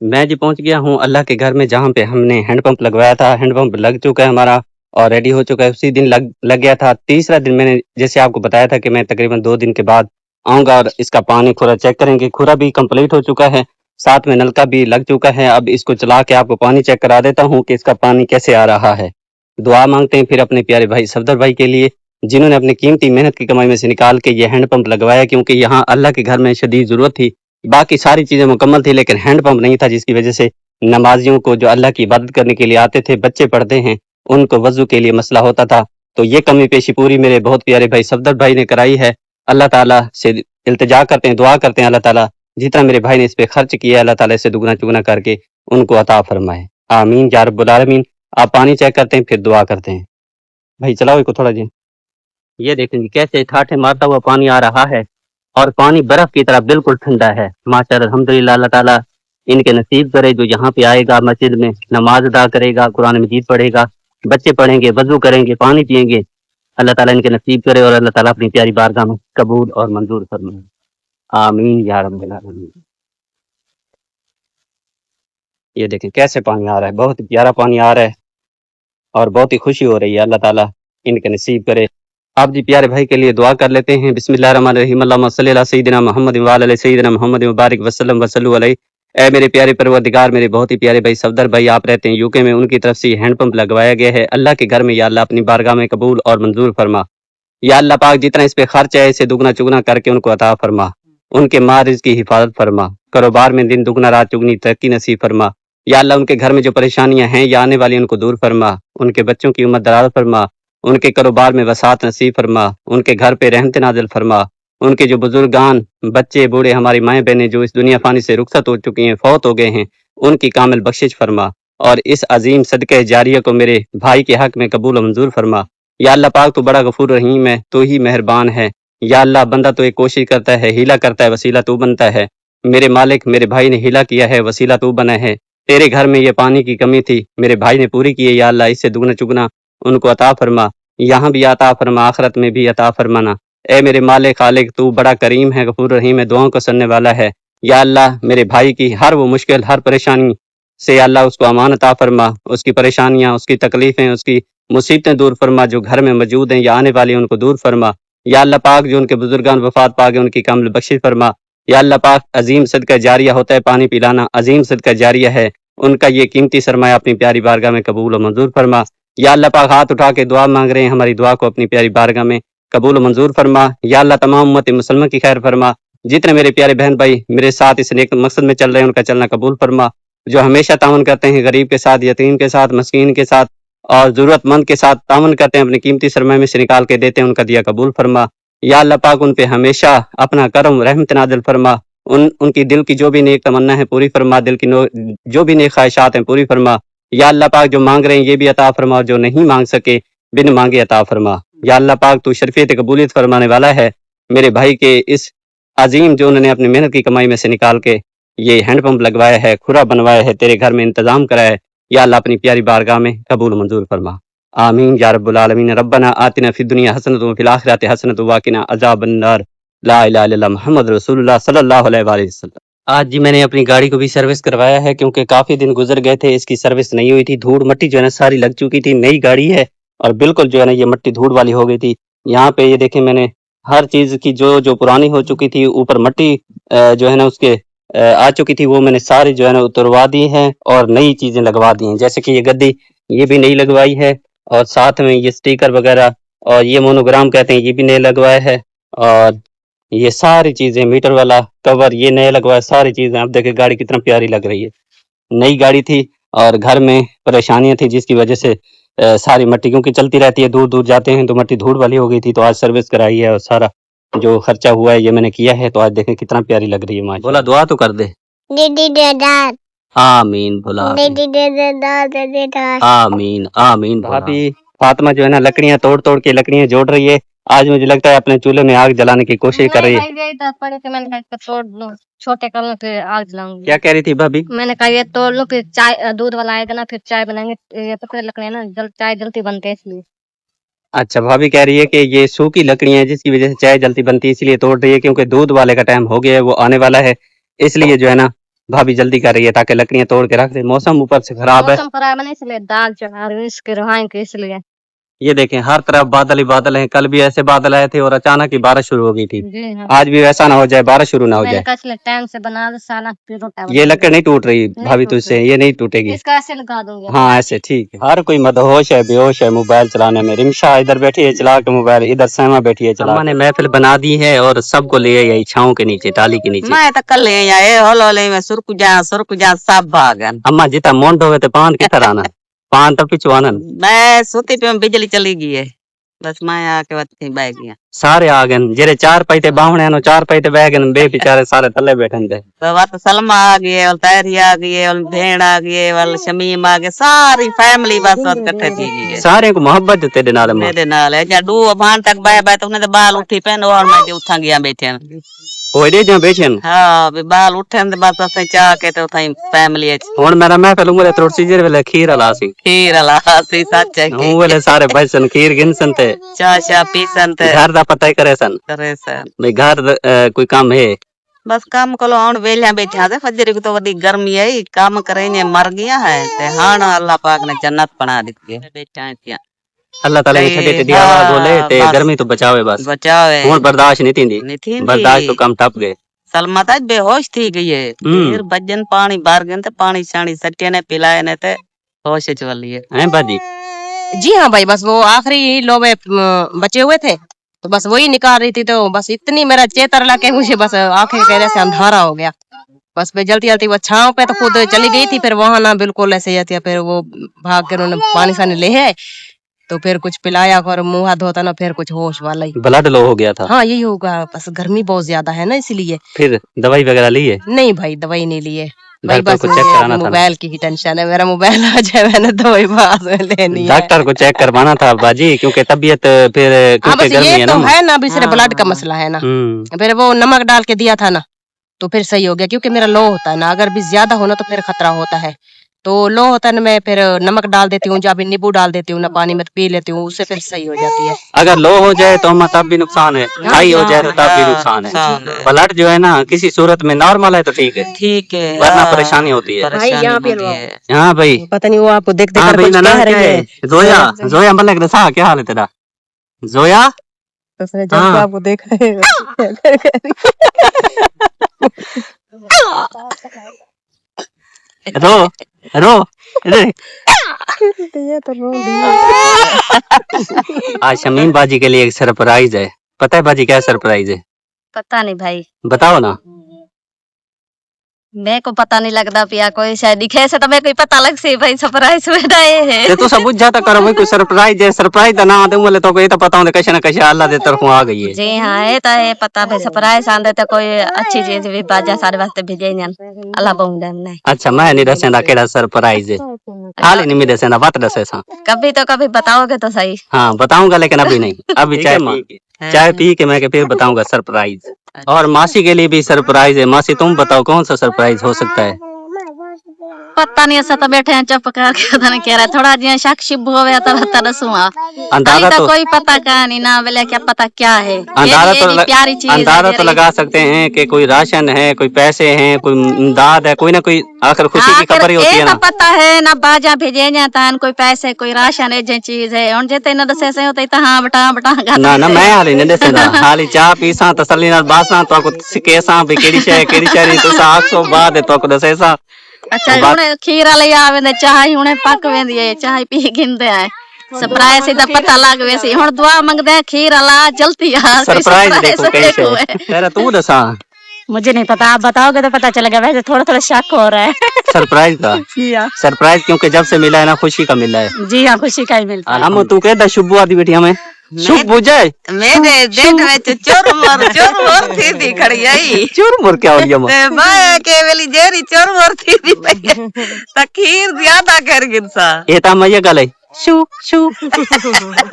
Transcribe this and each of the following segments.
میں جی پہنچ گیا ہوں اللہ کے گھر میں جہاں پہ ہم نے ہینڈ پمپ لگوایا تھا. ہینڈ پمپ لگ چکا ہے ہمارا اور ریڈی ہو چکا ہے. اسی دن لگ گیا تھا. تیسرا دن میں نے جیسے آپ کو بتایا تھا کہ میں تقریباً 2 دن کے بعد آؤں گا اور اس کا پانی کھورا چیک کریں گے. کھورا بھی کمپلیٹ ہو چکا ہے, ساتھ میں نلکا بھی لگ چکا ہے. اب اس کو چلا کے آپ کو پانی چیک کرا دیتا ہوں کہ اس کا پانی کیسے آ رہا ہے. دعا مانگتے ہیں پھر اپنے پیارے بھائی صفدر بھائی کے لیے, جنہوں نے اپنی قیمتی محنت کی کمائی میں سے نکال کے یہ ہینڈ پمپ لگوایا, کیونکہ یہاں اللہ کے گھر میں شدید ضرورت تھی. باقی ساری چیزیں مکمل تھی لیکن ہینڈ پمپ نہیں تھا, جس کی وجہ سے نمازیوں کو جو اللہ کی عبادت کرنے کے لیے آتے تھے, بچے پڑھتے ہیں, ان کو وضو کے لیے مسئلہ ہوتا تھا. تو یہ کمی پیشی پوری میرے بہت پیارے بھائی صفدر بھائی نے کرائی ہے. اللہ تعالیٰ سے التجا کرتے ہیں, دعا کرتے ہیں اللہ تعالیٰ جتنا میرے بھائی نے اس پہ خرچ کیا اللہ تعالیٰ سے دگنا چگنا کر کے ان کو عطا فرمائے. آمین یا رب العالمین. آپ پانی چیک کرتے ہیں پھر دعا کرتے ہیں. بھائی چلاؤ کو تھوڑا جی. یہ دیکھیں گے کیسے ٹھاٹھے مارتا ہوا پانی آ رہا ہے اور پانی برف کی طرح بالکل ٹھنڈا ہے. ماشاءاللہ الحمدللہ. اللہ تعالیٰ ان کے نصیب کرے جو یہاں پہ آئے گا, مسجد میں نماز ادا کرے گا, قرآن مجید پڑھے گا, بچے پڑھیں گے, وضو کریں گے, پانی پیئیں گے. اللہ تعالیٰ ان کے نصیب کرے اور اللہ تعالیٰ اپنی پیاری بارگاہ میں قبول اور منظور فرمائے. آمین یا رب العالمین. یہ دیکھیں کیسے پانی آ رہا ہے, بہت ہی پیارا پانی آ رہا ہے اور بہت ہی خوشی ہو رہی ہے. اللہ تعالیٰ ان کے نصیب کرے. آپ جی پیارے بھائی کے لیے دعا کر لیتے ہیں. بسم اللہ الرحمن الرحیم. اللہم صلی علی سیدنا محمد وعلی آل سیدنا محمد وبارک وسلم وصلوا علیہ. اے میرے پیارے پروردگار, میرے بہت ہی پیارے بھائی صفدر بھائی, آپ رہتے ہیں UK میں, ان کی طرف سے ہینڈ پمپ لگوایا گیا ہے اللہ کے گھر میں. یا اللہ اپنی بارگاہ میں قبول اور منظور فرما. یا اللہ پاک جتنا اس پہ خرچ ہے اسے دگنا چگنا کر کے ان کو عطا فرما. ان کے ماں رزق کی حفاظت فرما. کاروبار میں دن دگنا رات چگنی ترقی نصیب فرما. یا اللہ ان کے گھر میں جو پریشانیاں ہیں یا آنے والی ان کو دور فرما. ان کے بچوں کی عمر دراز فرما. ان کے کاروبار میں وسعت نصیب فرما. ان کے گھر پہ رحمت نازل فرما. ان کے جو بزرگان, بچے, بوڑھے, ہماری مائیں بہنیں جو اس دنیا فانی سے رخصت ہو چکی ہیں, فوت ہو گئے ہیں, ان کی کامل بخشش فرما. اور اس عظیم صدقہ جاریہ کو میرے بھائی کے حق میں قبول و منظور فرما. یا اللہ پاک تو بڑا غفور رحیم ہے, تو ہی مہربان ہے. یا اللہ بندہ تو ایک کوشش کرتا ہے, ہیلا کرتا ہے, وسیلہ تو بنتا ہے. میرے مالک میرے بھائی نے ہیلا کیا ہے, وسیلہ تو بنا ہے. تیرے گھر میں یہ پانی کی کمی تھی, میرے بھائی نے پوری کی ہے. یا اللہ اس سے دگنا چگنا ان کو عطا فرما, یہاں بھی عطا فرما, آخرت میں بھی عطا فرمانا. اے میرے مالک خالق, تو بڑا کریم ہے, غفور رحیم ہے, دعاؤں کو سننے والا ہے. یا اللہ میرے بھائی کی ہر وہ مشکل, ہر پریشانی سے یا اللہ اس کو امان عطا فرما. اس کی پریشانیاں, اس کی تکلیفیں, اس کی مصیبتیں دور فرما جو گھر میں موجود ہیں یا آنے والی ان کو دور فرما. یا اللہ پاک جو ان کے بزرگان وفات پا گئے ان کی کامل بخشش فرما. یا اللہ پاک عظیم صدقہ جاریہ ہوتا ہے پانی پلانا, عظیم صدقہ جاریہ ہے, ان کا یہ قیمتی سرمایہ اپنی پیاری بارگاہ میں قبول و منظور فرما. یا اللہ پاک ہاتھ اٹھا کے دعا مانگ رہے ہیں, ہماری دعا کو اپنی پیاری بارگاہ میں قبول و منظور فرما. یا اللہ تمام امت مسلمہ کی خیر فرما. جتنے میرے پیارے بہن بھائی میرے ساتھ اس نیک مقصد میں چل رہے ہیں ان کا چلنا قبول فرما. جو ہمیشہ تعاون کرتے ہیں غریب کے ساتھ, یتیم کے ساتھ, مسکین کے ساتھ اور ضرورت مند کے ساتھ تعاون کرتے ہیں, اپنی قیمتی سرمایہ میں سے نکال کے دیتے ہیں, ان کا دیا قبول فرما. یا اللہ پاک ان پہ ہمیشہ اپنا کرم رحمت نازل فرما. ان کی دل کی جو بھی نیک تمنا ہے پوری فرما, دل کی جو بھی نیک خواہشات ہیں پوری فرما. یا اللہ پاک جو مانگ رہے ہیں یہ بھی عطا فرما, اور جو نہیں مانگ سکے بن مانگے عطا فرما. یا اللہ پاک تو شرفیت قبولیت فرمانے والا ہے. میرے بھائی کے اس عظیم جو انہوں نے اپنی محنت کی کمائی میں سے نکال کے یہ ہینڈ پمپ لگوایا ہے, کھرا بنوایا ہے, تیرے گھر میں انتظام کرایا ہے, یا اللہ اپنی پیاری بارگاہ میں قبول منظور فرما. آمین یا رب العالمین. ربنا آتنا فی الدنیا حسنۃ وفی الآخرۃ حسنۃ وقنا عذاب النار. لا الہ الا اللہ محمد رسول اللہ صلی اللہ علیہ وآلہ وسلم. آج جی میں نے اپنی گاڑی کو بھی سروس کروایا ہے, کیونکہ کافی دن گزر گئے تھے, اس کی سروس نہیں ہوئی تھی. دھوڑ مٹی جو ہے نا ساری لگ چکی تھی. نئی گاڑی ہے اور بالکل جو ہے نا یہ مٹی دھوڑ والی ہو گئی تھی. یہاں پہ یہ دیکھیں میں نے ہر چیز کی جو پرانی ہو چکی تھی, اوپر مٹی جو ہے نا اس کے آ چکی تھی, وہ میں نے ساری جو ہے نا اتروا دی ہیں اور نئی چیزیں لگوا دی ہیں. جیسے کہ یہ گدی یہ بھی نئی لگوائی ہے, اور ساتھ میں یہ سٹیکر وغیرہ اور یہ مونوگرام کہتے ہیں یہ بھی نئے لگوایا ہے, اور یہ ساری چیزیں میٹر والا کور یہ نئے لگوایا, ساری چیزیں. اب دیکھیں گاڑی کتنا پیاری لگ رہی ہے. نئی گاڑی تھی اور گھر میں پریشانیاں تھی جس کی وجہ سے ساری مٹی کیونکہ چلتی رہتی ہے, دور دور جاتے ہیں تو مٹی دھوڑ والی ہو گئی تھی. تو آج سروس کرائی ہے اور سارا جو خرچہ ہوا ہے یہ میں نے کیا ہے, تو آج دیکھیں کتنا پیاری لگ رہی ہے. ماں بولا دعا تو کر دے. آمین. بولا آمین آمین. بھابھی فاطمہ جو ہے نا لکڑیاں توڑ توڑ کے لکڑیاں جوڑ رہی ہے. آج مجھے لگتا ہے اپنے چولہے میں آگ جلانے کی کوشش کر رہی ہے. چھوٹے کر لوں پھر آگ جلاؤں گی. کیا کہہ رہی تھی بھابھی؟ میں نے کہا یہ توڑ لوں پھر چائے دودھ والا آئے گا نا, پھر چائے بنائیں گے. یہ تو لکڑیاں نا چائے جلدی بنتے ہیں اس لیے. اچھا, بھابھی کہہ رہی ہے کہ یہ سوکھی لکڑیاں ہیں جس کی وجہ سے چائے جلدی بنتی ہے, اس لیے توڑ رہی ہے, کیونکہ دودھ والے کا ٹائم ہو گیا ہے, وہ آنے والا ہے, اس لیے جو ہے نا भाभी जल्दी कर रही है ताकि लकड़ियां तोड़ के रख दे। मौसम ऊपर से खराब है। मौसम खराब है ना, इसलिए दाल चढ़ा रही हूँ इसके रुहाई के, इसलिए। ये देखें हर तरफ बादल ही बादल हैं। कल भी ऐसे बादल आए थे और अचानक ही बारिश शुरू हो गई थी। जी हाँ, आज भी वैसा ना हो जाए, बारिश शुरू ना हो मैंने जाए। कहा इसलिए टाइम से बना दे साला, फिर रोटा ये लकड़ नहीं टूट रही भाभी टूट तुझसे, रही। ये नहीं टूटेगी। इसका ऐसे लगा दूंगी। हाँ ऐसे ठीक है। हर कोई मदहोश है, बेहोश है मोबाइल चलाने में। रिमशा इधर बैठी है चला के मोबाइल, इधर सैमा बैठी है चला। अम्मा ने महफिल बना दी है और सबको ले आई छाँव के नीचे, टाली के नीचे। मैं तो कल आए होले में सुरक जा सब भागन। अम्मा जितना मोंड होवे तो पान किधर आना, पान तो पिछवानन। मैं सोती पे बिजली चली गई है, बस मैं आके बात कहीं बह गया। सारे आ गए जेरे चार पैते बावणे नो, चार पैते बह गए बे बेचारे सारे तले बैठन दे। तो बात सलमा आ गई है, तैरी आ गई है, भेड़ आ गई है, शमीम आ गए, सारी फैमिली बस इकट्ठे थी गई है। सारे को मोहब्बत तेरे नाल अम्मा। मेरे नाल है जा डू भान तक बह बह तो उन्हें तो बाल उठी पहन और मैं जो उठा गया बैठे। ओए जा बैठन। हाँ भी बाल उठे तो बस असें चाह के तो उठाई फैमिली हुन मेरा महफिल उमरे थोड़ी सी जेर वेले खीर अला सी। खीर अला सी सच है हूं वेले सारे बसन खीर गिनसन ते चाह शाह पीसन ते घर दा पता ही करे सन करे सन भाई घर कोई काम है। बस काम कलो हुन वेलिया बैठा से फजरी को तो वडी गर्मी है, काम करे ने मर गया है ते हां अल्लाह पाक ने जन्नत बना दी है बैठा है। अल्लाह ताला ने ठंडी ठंडी हवा बोले ते गर्मी तो बचावे बस बचावे। हुन बर्दाश्त नहीं थींदी, बर्दाश्त तो कम टप गए। सलमा तो बेहोश थी गई है, फिर बजन पानी बाहर गए ते पानी शानी सट्टे ने पिलाए ने ते होश च वाली है। हैं बाजी? जी हाँ भाई, बस वो आखिरी लोबे बचे हुए थे तो बस वही निकाल रही थी, तो बस इतनी मेरा चेतर लगे मुझे बस आंखें कहने से अंधारा हो गया। बस मैं जल्दी जल्दी वो छांव पे तो खुद चली गई थी, फिर वहां ना बिल्कुल ऐसे ही थी, फिर वो भाग के उन्होंने पानी सानी ले है तो फिर कुछ पिलाया और मुंह हाथ धोता ना, फिर कुछ होश वाला ही। ब्लड लो हो गया था? हाँ यही होगा, बस गर्मी बहुत ज्यादा है ना इसलिए। फिर दवाई वगैरह ली है? नहीं भाई दवाई नहीं ली है भाई, डॉक्टर बस को चेक कराना था। मोबाइल की ही टेंशन है, मेरा मोबाइल आ जाए मैंने दवाई बाद में लेनी है। डॉक्टर को चेक करवाना था बाजी, क्योंकि तबीयत फिर हाँ क्योंकि बस गर्मी ये है तो ना। है ना, अभी सिर्फ ब्लड का मसला है ना। फिर वो नमक डाल के दिया था ना तो फिर सही हो गया, क्योंकि मेरा लो होता है ना, अगर भी ज्यादा होना तो फिर खतरा होता है। तो लो होता है ना, मैं फिर नमक डाल देती हूँ या फिर नींबू डाल देती हूँ ना पानी में, तो पी लेती हूँ, उससे फिर सही हो जाती है। अगर लो हो जाए तो हम तब भी नुकसान है, हाई हो जाए तो तब भी नुकसान है। ब्लड जो है ना किसी सूरत में नॉर्मल है तो ठीक है, ठीक है, वरना परेशानी होती है। भाई यहाँ पे हाँ भाई पता नहीं वो आपको देख देख हाँ कर भाई कुछ नाना कह क्या रही है? है। जोया जोया मलिक रसा क्या हाल है तेरा? जोया तो उसने जब हाँ। से आपको देखा है रो रो इधर। ये तो रो दिया। आज शमीम बाजी के लिए एक सरप्राइज है। पता है बाजी क्या सरप्राइज है? पता नहीं भाई, बताओ ना। मैं को पता नहीं लगता पिया, कोई शायद दिखे से तो मैं कोई पता लग सी भाई सरप्राइज में है। ते तू सब बुझ जाता करो भाई, कोई सरप्राइज है, सरप्राइज दा ना दे मुले तो कोई तो पता होंदे कैसे ना कैसे अल्लाह दे तरफों आ गई है। जी हाँ है तो ये पता भाई, सरप्राइज आंदे तो कोई अच्छी चीज भी बाजा सारे वास्ते भेजे नहीं, अल्लाह बहु ने। अच्छा मैं नहीं दसेंदा केड़ा सरप्राइज है, हाल ही नहीं मैं दसेंदा, बात दसे सा। कभी तो कभी बताओगे तो सही। हाँ बताऊंगा लेकिन अभी नहीं, अभी चाय पी के मैं के फिर बताऊंगा सरप्राइज। और मासी के लिए भी सरप्राइज है। मासी तुम बताओ कौन सा सरप्राइज हो सकता है? पता नहीं, ऐसा तो बैठे हैं चुप करके, पता नहीं कह रहा है थोड़ा जिया शक शिब होवे तो तरसुआ अंदाजा तो तो कोई पता का नहीं ना, बोले क्या पता क्या है। प्यारी चीज अंदाजा तो लगा सकते हैं कि कोई राशन है, कोई पैसे हैं, कोई इमदाद है, कोई ना कोई आखिर खुशी की खबर ही होती है ना। पता है ना, बाजा भेजे जाता है, कोई पैसे कोई राशन है, जे चीज है और जेते न दसे से होते तो हाँ बटा बटा ना ना मैं हाली नहीं दसेंदा, हाली चाह पीसा तसल्ली नाल बासा तो को केसा भी केड़ी शय तो आखो बाद तो को दसेसा। अच्छा हुने खीर ले आवे ने चाह हुने पक वेंदी है, चाह पी गिंदे है, सरप्राइज से पता लग वैसे हुन दुआ मंगदे हैं खीर अला जल्दी यार। सरप्राइज देखो कैसे तेरा तू दसा। मुझे नहीं पता, आप बताओगे तो पता चलेगा, वैसे थोड़ा थोड़ा शक हो रहा है। सरप्राइज का सरप्राइज क्योंकि जब से मिला है ना खुशी का मिला है। जी हाँ खुशी का ही मिलता है। हम तू कहता शुभ आदि बेटी हमें शुभ बुझे मेरे देख में चोर थी दी खड़ी आई चुरमुर क्या हो गया ते बाय के वेली जेरी चोर थी दी तखीर ज्यादा कर गिनसा ये ता मैं गले शू शू।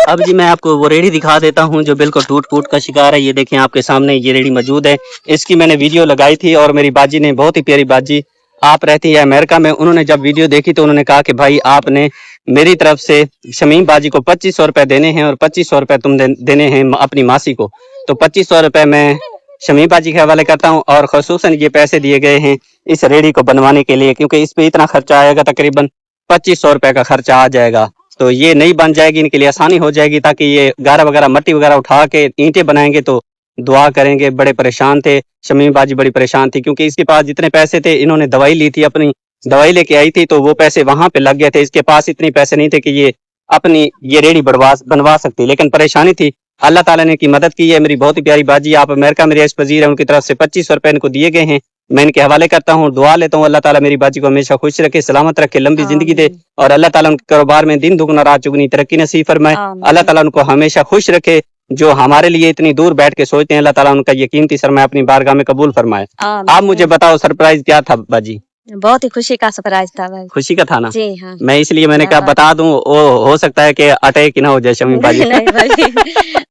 अब जी मैं आपको वो रेडी दिखा देता हूँ जो बिल्कुल टूट फूट का शिकार है। ये देखें आपके सामने ये रेडी मौजूद है, इसकी मैंने वीडियो लगाई थी और मेरी बाजी ने, बहुत ही प्यारी बाजी आप रहती है अमेरिका में, उन्होंने जब वीडियो देखी तो उन्होंने कहा कि भाई आपने मेरी तरफ से शमीम बाजी को 2500 रुपए देने हैं और 2500 रुपए तुम देने हैं अपनी मासी को। तो 2500 रुपए मैं शमीम बाजी के हवाले करता हूं और खसूसन ये पैसे दिए गए हैं इस रेड़ी को बनवाने के लिए, क्योंकि इस पे इतना खर्चा आएगा, तकरीबन 2500 रुपए का खर्चा आ जाएगा। तो ये नहीं बन जाएगी, इनके लिए आसानी हो जाएगी, ताकि ये गारा वगैरह मट्टी वगैरह उठा के ईंटें बनाएंगे तो दुआ करेंगे। बड़े परेशान थे, शमीम बाजी बड़ी परेशान थी, क्योंकि इसके पास जितने पैसे थे, इन्होंने दवाई ली थी, अपनी दवाई लेके आई थी, तो वो पैसे वहां पे लग गए थे। इसके पास इतने पैसे नहीं थे कि ये अपनी ये रेड़ी बनवा सकती, लेकिन परेशानी थी। अल्लाह ताला ने की मदद की है। मेरी बहुत ही प्यारी बाजी, आप अमेरिका में रिहाइश पजीर है, उनकी तरफ से 2500 रुपए इनको दिए गए हैं। मैं इनके हवाले करता हूँ, दुआ लेता हूँ अल्लाह ताला मेरी बाजी को हमेशा खुश रखे, सलामत रखे, लंबी जिंदगी दे, और अल्लाह ताला उनके कारोबार में दिन दुगना रात चुगनी तरक्की नसीब फरमाए। अल्लाह ताला उनको हमेशा खुश रखे। जो हमारे लिए इतनी दूर बैठ के सोचते हैं, अल्लाह ताला उनका ये कीमती सरमाया अपनी बारगाह में कबूल फरमाए। आप मुझे बताओ, सरप्राइज क्या था बाजी? बहुत ही खुशी का सरप्राइज था भाई। खुशी का था ना? जी हाँ। मैं इसलिए मैंने कहा बता दूं, वो हो सकता है कि अटैक ना हो जाए शमीम बाजी। नहीं भाई,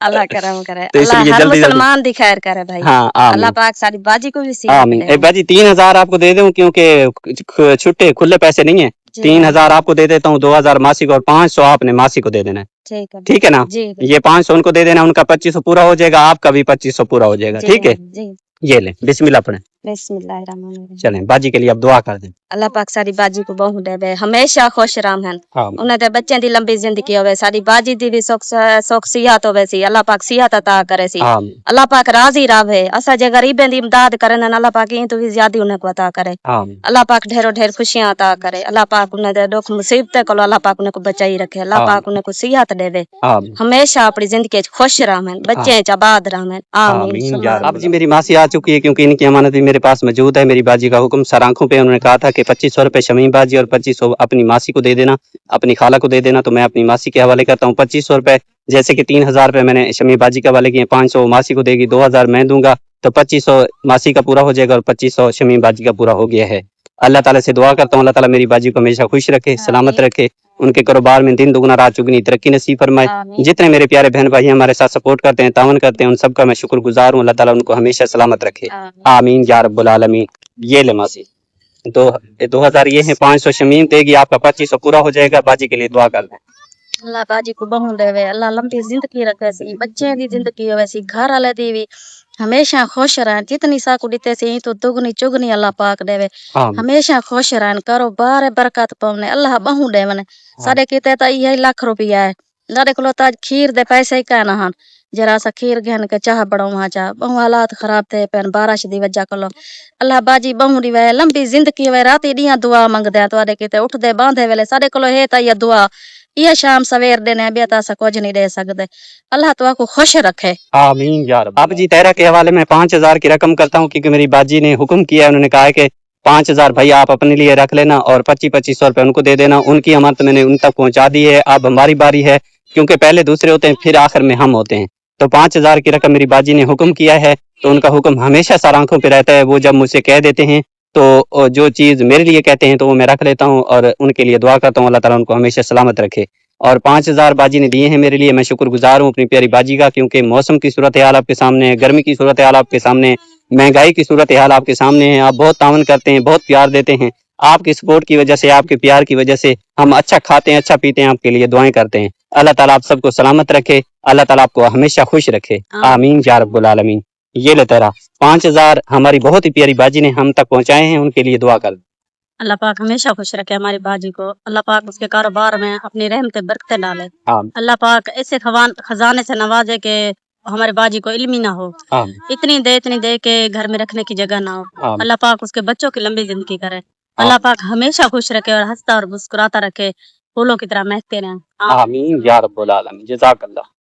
अल्लाह करम करे, तो इसलिए अल्लाह हर जल्दी- मुसलमान दी खैर करे भाई। हाँ, अल्लाह पाक सारी बाजी को भी सीख आमीन। दे। बाजी 3000 आपको दे दूं, क्योंकि छुट्टे खुले पैसे नहीं है। 3000 आपको दे देता हूँ, 2000 मासी को, और 500 आपने मासी को दे देना है। ठीक है, ठीक है ना? जी ये 500 उनको दे देना, उनका 2500 पूरा हो जाएगा, आपका भी 2500 पूरा हो जाएगा। ठीक है, जी। ये ले, बिस्मिल्लाह पढ़ें। बिस्मिल्लाहिर्रहमानिर्रहीम। चलें बाजी के लिए अब दुआ कर दें। अल्लाह पाक सारी बाजी को बहु देवे, हमेशा खुश रहन, आमीन। उन्हें ते बच्चों दी लंबी जिंदगी होवे, सारी बाजी दी भी सुख सिहत होवे सी, अल्लाह पाक सिहत अता करे सी, आमीन। अल्लाह पाक राजी रहे। असा जे गरीबें दी इमदाद करन, अल्लाह पाक इन तो भी ज्यादा उन्हें को अता करे। आमीन। अल्लाह पाक ढेरों ढेर खुशियां अता करे। अल्लाह पाक उन्हें दे दुख मुसीबत को अल्लाह पाक उन्हें को बचाई रखे। अल्लाह पाक उन्हें को सिहत देवे, आमीन। हमेशा अपनी जिंदगी च खुश रहन, बच्चे च आबाद रहन। आमीन या रब। आमीन। अब जी मेरी मासी आ चुकी है, क्योंकि इनकी अमानत भी मेरे पास मौजूद है। मेरी बाजी का हुक्म सर आंखों पे, उन्होंने कहा था कि 2500 रुपए शमीम बाजी और 2500 अपनी मासी को दे देना, अपनी खाला को दे देना। तो मैं अपनी मासी के हवाले करता हूँ 2500 रुपए। जैसे कि 3000 रुपए मैंने शमीम बाजी के हवाले किए, 500 मासी को देगी, 2000 मैं दूंगा, तो 2500 मासी का पूरा हो जाएगा और 2500 शमीम बाजी का पूरा हो गया है। अल्लाह ताला से दुआ करता हूँ, अल्लाह ताला मेरी बाजी को हमेशा खुश रखे, सलामत रखे, उनके कारोबार में दिन दुगना रात चुगनी तरक्की नसीब फरमाए। जितने मेरे प्यारे बहन भाई हमारे साथ सपोर्ट करते हैं, तावन करते हैं, उन सबका मैं शुक्रगुजार हूँ। अल्लाह ताला उनको हमेशा सलामत रखे, आमीन या रब्बुल आलमीन। ये ले मासी, 2000 ये है, 500 शमीम देगी, आपका 2500 पूरा हो जाएगा। बाजी के लिए दुआ कर दें। अल्लाह बाजी को बहु देवे, अल्लाह लंबी जिंदगी रखे सी, बच्चे दी जिंदगी होवे सी, घर वाले दी भी हमेशा खुश रहन। जितनी साकू दिते सी तो दुगनी चुगनी अल्लाह पाक देवे, आमीन। हमेशा खुश रहन, कारोबार बरकत पावने, अल्लाह बहु देवन। साडे किते ता ये लाख रुपया है, साडे कोलो ता खीर दे पैसे ही कहना हन, जरा सा खीर घेन के चाह बढ़ावा चा, बहु हालात खराब थे पैन बारिश दी वजह कोलो। अल्लाह बाजी बहु दी वे लंबी जिंदगी वे, राती दियां दुआ मंगदे आ तुहाडे किते उठदे बांधे वेले, साडे कोलो है ता ये दुआ, ये शाम सवेर देने बेता सा कुछ नहीं दे सकते। अल्लाह तो आपको खुश रखे, आमीन या रब। अब जी तेरा के हवाले में 5000 की रकम करता हूँ, क्योंकि मेरी बाजी ने हुक्म किया है, उन्होंने कहा है कि 5000 भाई आप अपने लिए रख लेना और 2500 रुपए उनको दे देना। उनकी अमानत मैंने उन तक पहुंचा दी है, अब हमारी बारी है, क्योंकि पहले दूसरे होते हैं, फिर आखिर में हम होते हैं। तो 5000 की रकम मेरी बाजी ने हुक्म किया है, तो उनका हुक्म हमेशा सर आंखों पे रहता है। वो जब मुझसे कह देते हैं तो जो चीज मेरे लिए कहते हैं तो वो मैं रख लेता हूँ, और उनके लिए दुआ करता हूँ, अल्लाह ताला उनको हमेशा सलामत रखे। और 5000 बाजी ने दिए हैं मेरे लिए, मैं शुक्रगुजार हूँ अपनी प्यारी बाजी का, क्योंकि मौसम की सूरत हाल आपके सामने है, गर्मी की सूरत हाल आपके सामने है, महंगाई की सूरत हाल आपके सामने है। आप बहुत तावन करते हैं, बहुत प्यार देते हैं। आपकी सपोर्ट की वजह से, आपके प्यार की वजह से हम अच्छा खाते हैं, अच्छा पीते हैं, आपके लिए दुआएं करते हैं। अल्लाह ताला आप सबको सलामत रखे, अल्लाह ताला आपको हमेशा खुश रखे, आमीन या रब्बुल आलमीन। ये ले तेरा 5000 हमारी बहुत ही प्यारी बाजी ने हम तक पहुंचाए हैं, उनके लिए दुआ कर। अल्लाह पाक हमेशा खुश रखे हमारी बाजी को, अल्लाह पाक उसके कारोबार में अपनी रहमत बरकत डाले, आमीन। अल्लाह पाक ऐसे खजाने से नवाजे के हमारे बाजी को इल्म ही ना हो, आमीन। इतनी दे के घर में रखने की जगह ना हो। आमीन। अल्लाह पाक उसके बच्चों की लंबी जिंदगी करे, अल्लाह पाक हमेशा खुश रखे और हंसता और मुस्कुराता रखे, फूलों की तरह महकते रहें। आमीन या रब्बुल आलमीन। जज़ाकल्लाह।